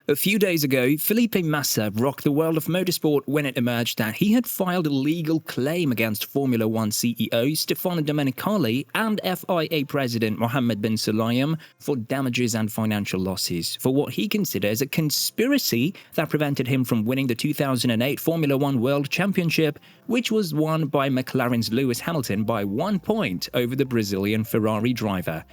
A few days ago, Felipe Massa rocked the world of motorsport when it emerged that he had filed a legal claim against Formula One CEO Stefano Domenicali and FIA President Mohammed Ben Sulayem for damages and financial losses for what he considers a conspiracy that prevented him from winning the 2008 Formula One World Championship, which was won by McLaren's Lewis Hamilton by 1 point over the Brazilian Ferrari driver.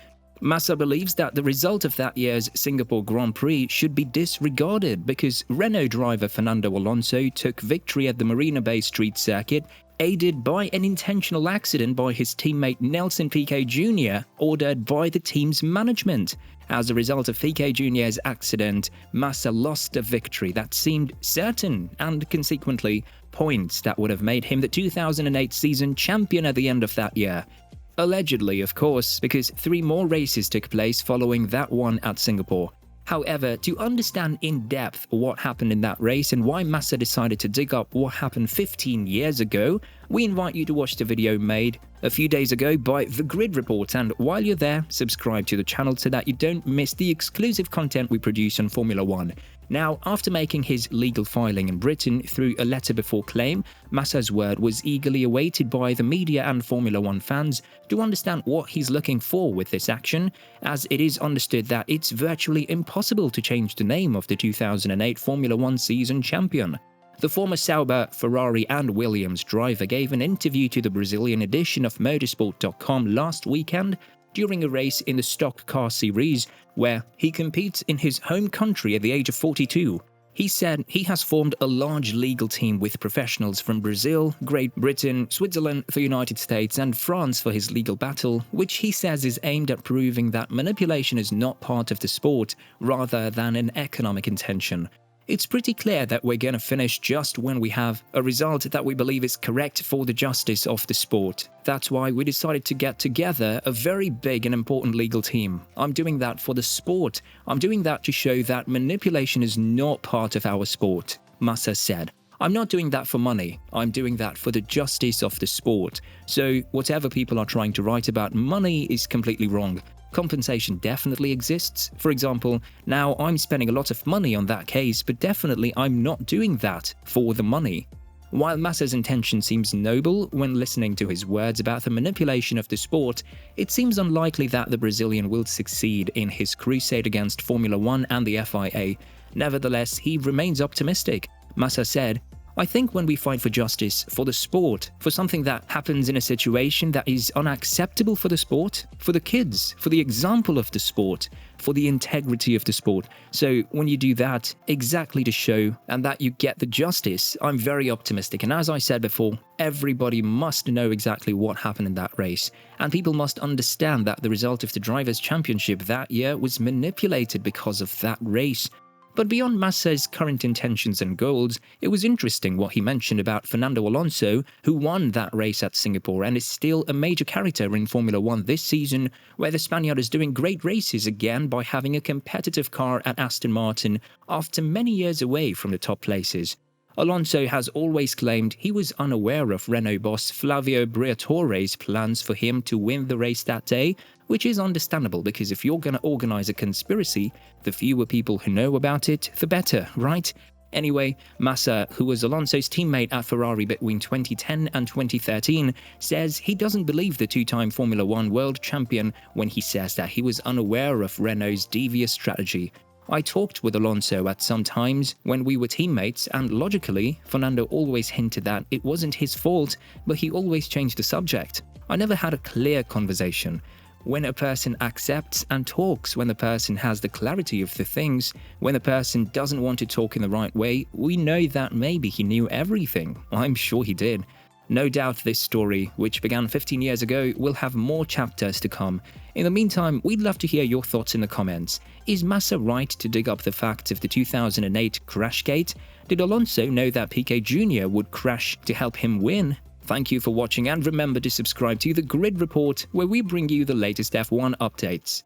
Massa believes that the result of that year's Singapore Grand Prix should be disregarded because Renault driver Fernando Alonso took victory at the Marina Bay Street circuit, aided by an intentional accident by his teammate Nelson Piquet Jr., ordered by the team's management. As a result of Piquet Jr.'s accident, Massa lost a victory that seemed certain and, consequently, points that would have made him the 2008 season champion at the end of that year. Allegedly, of course, because 3 more races took place following that one at Singapore. However, to understand in depth what happened in that race and why Massa decided to dig up what happened 15 years ago, we invite you to watch the video made a few days ago by The Grid Report, and while you're there, subscribe to the channel so that you don't miss the exclusive content we produce on Formula One. Now, after making his legal filing in Britain through a letter before claim, Massa's word was eagerly awaited by the media and Formula One fans to understand what he's looking for with this action, as it is understood that it's virtually impossible to change the name of the 2008 Formula One season champion. The former Sauber, Ferrari and Williams driver gave an interview to the Brazilian edition of motorsport.com last weekend during a race in the Stock Car Series, where he competes in his home country at the age of 42. He said he has formed a large legal team with professionals from Brazil, Great Britain, Switzerland, the United States and France for his legal battle, which he says is aimed at proving that manipulation is not part of the sport, rather than an economic intention. It's pretty clear that we're gonna finish just when we have a result that we believe is correct for the justice of the sport. That's why we decided to get together a very big and important legal team. I'm doing that for the sport. I'm doing that to show that manipulation is not part of our sport, Massa said. I'm not doing that for money. I'm doing that for the justice of the sport. So whatever people are trying to write about money is completely wrong. Compensation definitely exists. For example, now I'm spending a lot of money on that case, but definitely I'm not doing that for the money. While Massa's intention seems noble when listening to his words about the manipulation of the sport, it seems unlikely that the Brazilian will succeed in his crusade against Formula One and the FIA. Nevertheless, he remains optimistic. Massa said, "I think when we fight for justice, for the sport, for something that happens in a situation that is unacceptable for the sport, for the kids, for the example of the sport, for the integrity of the sport. So when you do that, exactly to show and that you get the justice, I'm very optimistic. And as I said before, everybody must know exactly what happened in that race. And people must understand that the result of the Drivers' Championship that year was manipulated because of that race." But beyond Massa's current intentions and goals, it was interesting what he mentioned about Fernando Alonso, who won that race at Singapore and is still a major character in Formula One this season, where the Spaniard is doing great races again by having a competitive car at Aston Martin after many years away from the top places. Alonso has always claimed he was unaware of Renault boss Flavio Briatore's plans for him to win the race that day, which is understandable because if you're gonna organize a conspiracy, the fewer people who know about it, the better, right? Anyway, Massa, who was Alonso's teammate at Ferrari between 2010 and 2013, says he doesn't believe the 2-time Formula One world champion when he says that he was unaware of Renault's devious strategy. "I talked with Alonso at some times when we were teammates, and logically, Fernando always hinted that it wasn't his fault, but he always changed the subject. I never had a clear conversation. When a person accepts and talks, when the person has the clarity of the things, when the person doesn't want to talk in the right way, we know that maybe he knew everything. I'm sure he did." No doubt this story, which began 15 years ago, will have more chapters to come. In the meantime, we'd love to hear your thoughts in the comments. Is Massa right to dig up the facts of the 2008 Crashgate? Did Alonso know that Piquet Jr. would crash to help him win? Thank you for watching, and remember to subscribe to The Grid Report, where we bring you the latest F1 updates.